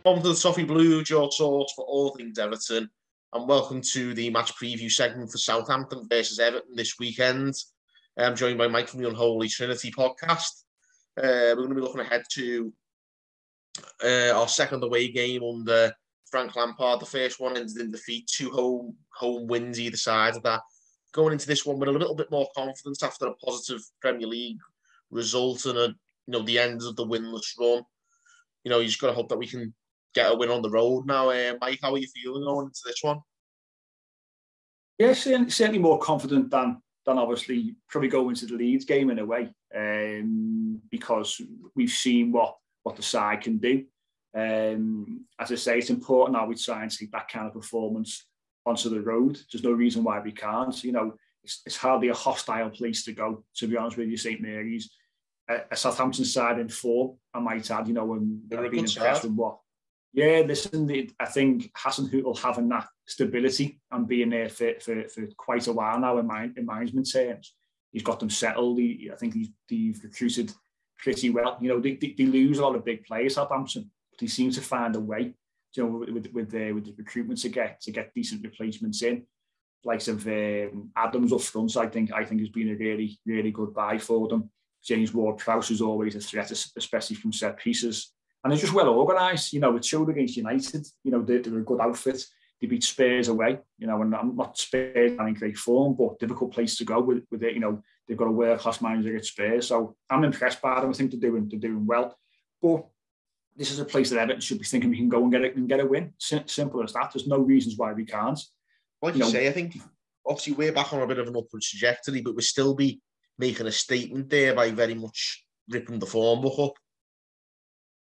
Welcome to the Toffee Blue, your source for all things Everton, and welcome to the match preview segment for Southampton versus Everton this weekend. I'm joined by Mike from the Unholy Trinity Podcast. We're going to be looking ahead to our second away game under Frank Lampard. The first one ended in defeat, 2 home wins either side of that. Going into this one with a little bit more confidence after a positive Premier League result and the end of the winless run. You just got to hope that we can get a win on the road now. Mike, how are you feeling going into this one? Yeah, certainly more confident than obviously probably going into the Leeds game in a way, because we've seen what the side can do. As I say, it's important now we try and take that kind of performance onto the road. There's no reason why we can't. It's hardly a hostile place to go, to be honest with you, St Mary's. A Southampton side in form, I might add, and I've been impressed with what. Yeah, listen, I think Hasenhüttl having that stability and being there for quite a while now in management terms, he's got them settled. I think he's recruited pretty well. They lose a lot of big players, Southampton, but he seems to find a way, with the recruitment to get decent replacements in. Likes of Adams up front, I think has been a really, really good buy for them. James Ward-Prowse is always a threat, especially from set pieces. And they're just well organised. It showed against United. They're a good outfit. They beat Spurs away. And I'm not Spurs in great form, but difficult place to go with it. They've got a world-class manager at Spurs. So I'm impressed by them. I think they're doing well. But this is a place that Everton should be thinking we can go and get a win. Simple as that. There's no reasons why we can't. Like you say, I think obviously we're back on a bit of an upward trajectory, but we'll still be making a statement there by very much ripping the form book up.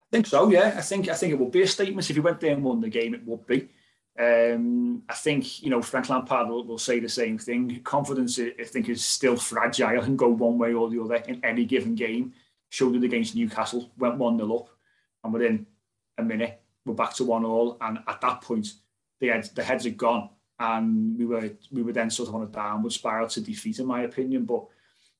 I think so, yeah. I think it would be a statement. If you went there and won the game, it would be. I think, Frank Lampard will say the same thing. Confidence, I think, is still fragile and go one way or the other in any given game. Showed it against Newcastle, went 1-0 up, and within a minute, we're back to 1-1. And at that point, the heads had gone, and we were then sort of on a downward spiral to defeat, in my opinion. But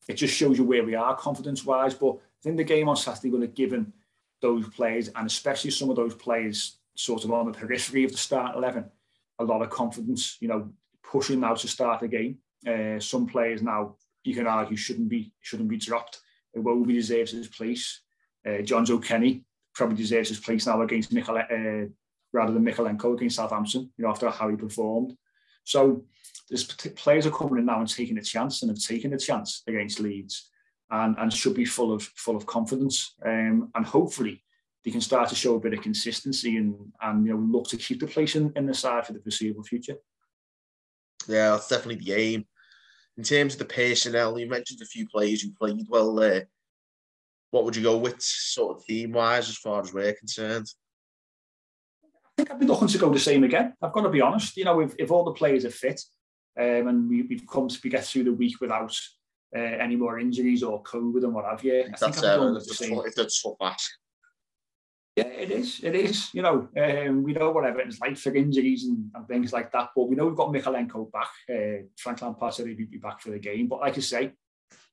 it just shows you where we are confidence-wise. But I think the game on Saturday would have given those players, and especially some of those players sort of on the periphery of the start 11, a lot of confidence, pushing now to start the game. Some players now, you can argue, shouldn't be dropped. Iwobi deserves his place. John Joe Kenny probably deserves his place now against rather than Mikalenko against Southampton, after how he performed. So there's players are coming in now and taking a chance, and have taken a chance against Leeds, and should be full of confidence. And hopefully they can start to show a bit of consistency and look to keep the place in the side for the foreseeable future. Yeah, that's definitely the aim. In terms of the personnel, you mentioned a few players who played well there. What would you go with, sort of team-wise, as far as we're concerned? I think I'd be looking to go the same again. I've got to be honest. If all the players are fit, and we get through the week without any more injuries or COVID and what have you, I think I'm going with the same. If that's tough ask. Yeah, it is. It is. We know what Everton's like for injuries and things like that, but we know we've got Mikalenko back. Frank Lampard said he'd be back for the game, but like I say,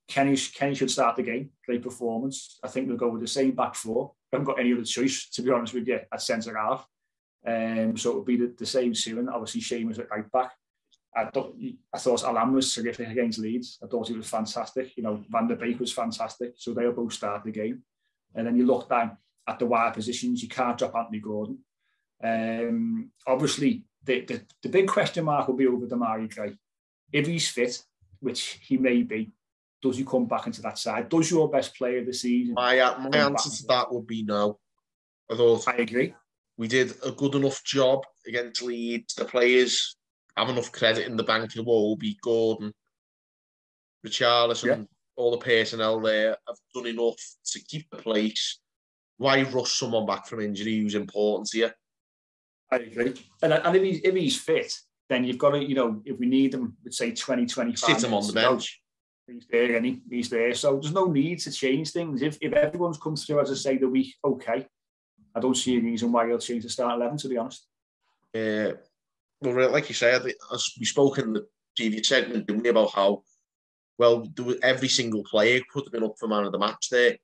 Kenny should start the game. Great performance. I think we'll go with the same back four. I haven't got any other choice, to be honest with you, at centre half. So it would be the same two, and obviously Seamus at right back. I thought Alan was terrific against Leeds. I thought he was fantastic. Van der Beek was fantastic. So they'll both start the game. And then you look down at the wide positions, you can't drop Anthony Gordon. Obviously, the big question mark will be over Damari Gray. If he's fit, which he may be, does he come back into that side? Does your best player of the season? My answer to that would be no. I agree. We did a good enough job against Leeds. The players have enough credit in the bank. Iwobi, Gordon, Richarlison, all the personnel there have done enough to keep the place. Why rush someone back from injury who's important here? I agree. And if he's fit, then you've got to, if we need him, let's say 20, 25 sit him on the bench. He's there, and he's there. So there's no need to change things. If everyone's come through, as I say, the week, okay, I don't see a reason why he'll change the start 11, to be honest. Well, like you said, as we spoke in the previous segment, didn't we, about how, well, every single player could have been up for man of the match there.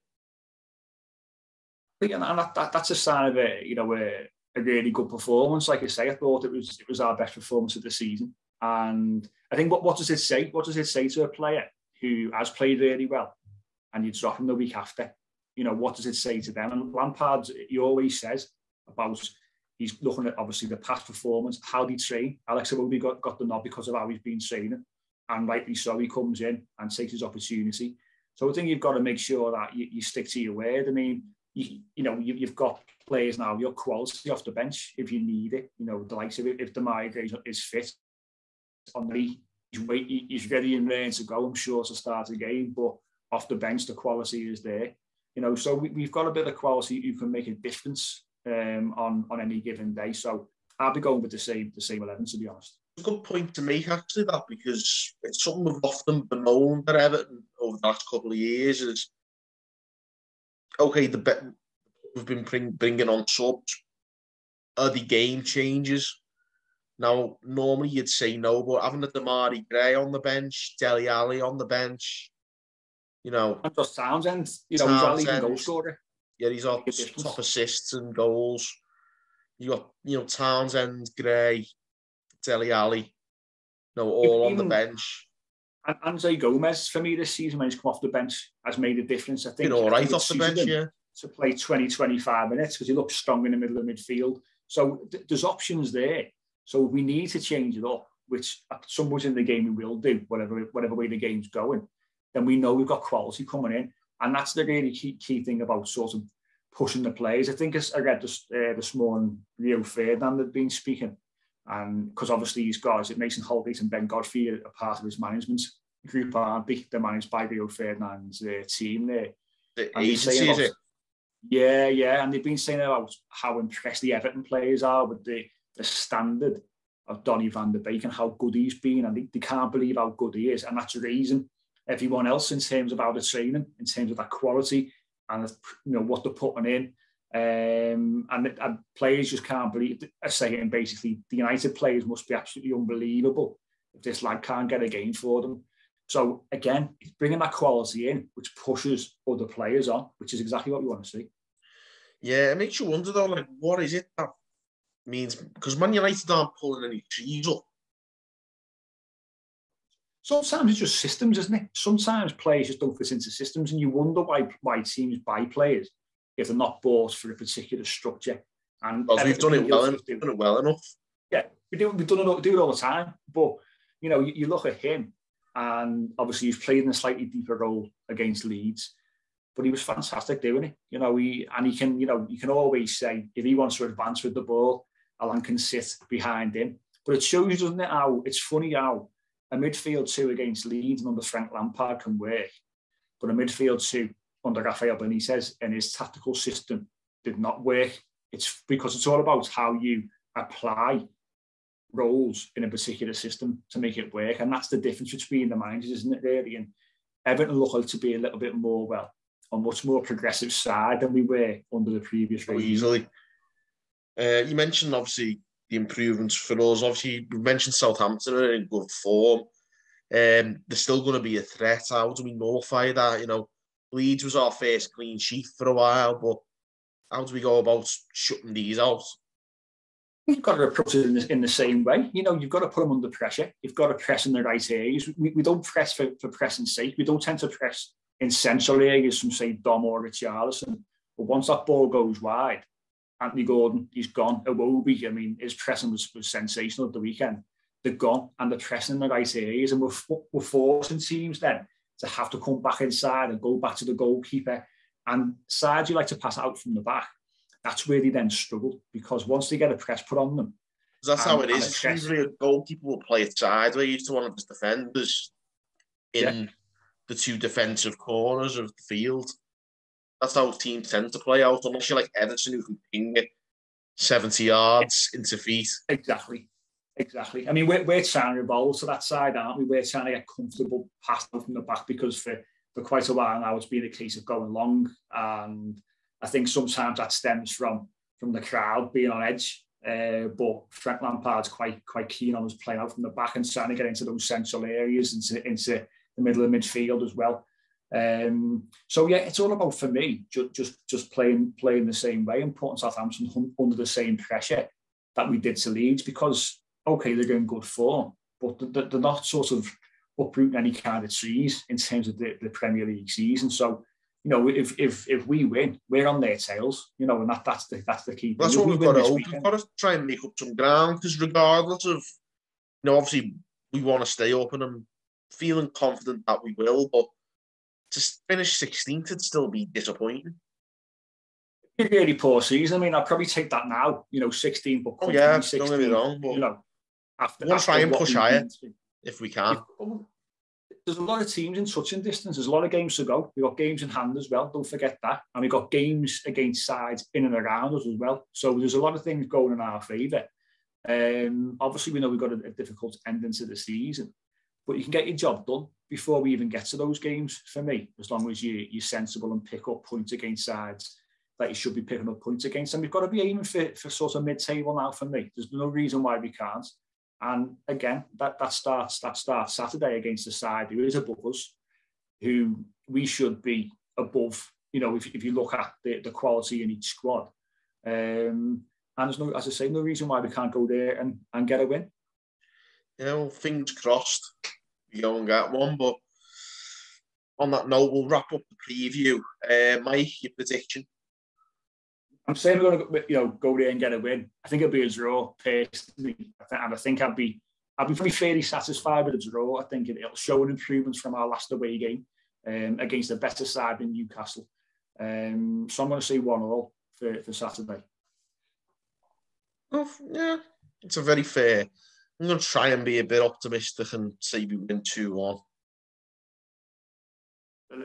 And that's a sign of a really good performance. Like I say, I thought it was our best performance of the season. And I think what does it say? What does it say to a player who has played really well and you drop him the week after? You know, what does it say to them? And Lampard, he always says about, he's looking at obviously the past performance, how they train. Alex Iwobi got the nod because of how he's been training, and rightly so, he comes in and takes his opportunity. So I think you've got to make sure that you stick to your word. I mean, you've got players now, your quality off the bench if you need it. You know, the likes of it, if Demarai is fit, he's ready and ready to go, I'm sure, to start a game, but off the bench, the quality is there. You know, so we've got a bit of quality who can make a difference on any given day. So I'll be going with the same 11, to be honest. It's a good point to make, actually, that, because it's something we've often bemoaned at Everton over the last couple of years is, okay, we've been bringing on subs. Are the game changes? Now, normally you'd say no, but having a Demarai Gray on the bench, Dele Alli on the bench, you know. And just Townsend, you know, he's our leading goal scorer. Yeah, he's our top assists and goals. You got, you know, Townsend, Gray, Dele Alli, all on the bench. And Andre Gomez, for me, this season, when he's come off the bench, has made a difference. I think been all right off the bench, yeah. To play 20, 25 minutes because he looks strong in the middle of midfield. So there's options there. So we need to change it up, which at some point in the game we will do, whatever way the game's going. Then we know we've got quality coming in. And that's the really key thing about sort of pushing the players. I think I read this morning, Rio Ferdinand had been speaking. And because obviously these guys, Mason Holgate and Ben Godfrey are part of his management group, aren't they? They're managed by Rio Ferdinand's team there. The agency, is it? Yeah. And they've been saying about how impressed the Everton players are with the standard of Donny van der Beek and how good he's been. And they can't believe how good he is. And that's raising everyone else in terms of how they're training, in terms of that quality and, you know, what they're putting in. And players just can't believe, I say it, and basically the United players must be absolutely unbelievable if this lad can't get a game for them. So again, it's bringing that quality in, which pushes other players on, which is exactly what we want to see. Yeah, it makes you wonder though, like, what is it that means? Because Man United aren't pulling any trees up. Sometimes it's just systems, isn't it? Sometimes players just don't fit into systems, and you wonder why teams buy players if they're not bought for a particular structure. And we've done it well enough. Yeah, we do it all the time. But you know, you look at him, and obviously he's played in a slightly deeper role against Leeds, but he was fantastic doing it. You know, you can always say if he wants to advance with the ball, Alan can sit behind him. But it shows, doesn't it, how it's funny how a midfield two against Leeds and under Frank Lampard can work, but a midfield two under Rafael Benitez and his tactical system did not work. It's because it's all about how you apply roles in a particular system to make it work. And that's the difference between the managers, isn't it, really? And Everton look like to be a little bit more, a much more progressive side than we were under the previous regime. Easily. You mentioned, obviously, the improvements for us. Obviously, we mentioned Southampton are in good form. They're still going to be a threat. How do we nullify that? You know, Leeds was our first clean sheet for a while, but how do we go about shutting these out? You've got to approach it in the same way. You know, you've got to put them under pressure. You've got to press in the right areas. We don't press for pressing's sake. We don't tend to press in central areas from, say, Dom or Richarlison. But once that ball goes wide, Anthony Gordon, he's gone. Iwobi, I mean, his pressing was sensational at the weekend. They're gone, and they're pressing in the right areas. And we're forcing teams then to have to come back inside and go back to the goalkeeper. And sides you like to pass out from the back, that's where they then struggle, because once they get a press put on them... That's how it is. It's usually a goalkeeper will play it sideways to one of his defenders in the two defensive corners of the field. That's how teams tend to play out, unless you're like Everton, who can ping it 70 yards into feet. Exactly. I mean, we're trying to evolve to that side, aren't we? We're trying to get comfortable passing from the back, because for quite a while now, it's been a case of going long. And I think sometimes that stems from the crowd being on edge. But Frank Lampard's quite keen on us playing out from the back and trying to get into those central areas, into the middle of midfield as well. So yeah, it's all about, for me, just playing the same way and putting Southampton under the same pressure that we did to Leeds, because okay, they're in good form, but they're not sort of uprooting any kind of trees in terms of the Premier League season. So, you know, if we win, we're on their tails, you know, and that's the key. That's what we've got to hope. We've got to try and make up some ground, because regardless of, you know, obviously we want to stay up, and I'm feeling confident that we will, but to finish 16th would still be disappointing. A really poor season. I mean, I'd probably take that now, you know, 16, but 16, don't get me wrong, but you know, after, we want to try and push higher if we can. There's a lot of teams in touching distance. There's a lot of games to go. We've got games in hand as well. Don't forget that. And we've got games against sides in and around us as well. So there's a lot of things going in our favour. Obviously, we know we've got a difficult ending to the season, but you can get your job done before we even get to those games, for me, as long as you're sensible and pick up points against sides that you should be picking up points against. And we've got to be aiming for sort of mid-table now, for me. There's no reason why we can't. And again, that starts Saturday against the side who is above us, who we should be above, you know, if you look at the quality in each squad. And there's no, as I say, no reason why we can't go there and get a win. You know, fingers crossed we go and get one. But on that note, we'll wrap up the preview. Mike, your prediction? I'm saying we're going to, you know, go there and get a win. I think it'll be a draw, personally, and I think I'll be pretty fairly satisfied with a draw. I think it'll show an improvement from our last away game against a better side in Newcastle. So I'm going to say 1-1 for Saturday. Well, yeah, it's a very fair. I'm going to try and be a bit optimistic and say we win 2-1.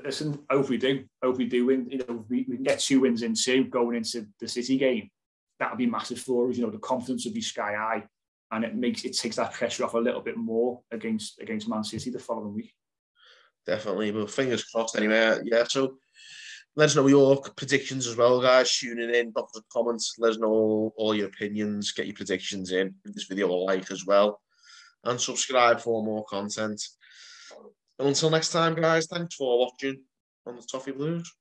Listen, hope we do win. You know, we can get 2 wins in 2 going into the City game. That'll be massive for us. You know, the confidence will be sky high, and it takes that pressure off a little bit more against Man City the following week. Definitely, but fingers crossed anyway. Yeah, so let us know your predictions as well, guys. Tuning in, drop the comments. Let us know all your opinions. Get your predictions in. Give this video a like as well, and subscribe for more content. And until next time, guys, thanks for watching on the Toffee Blues.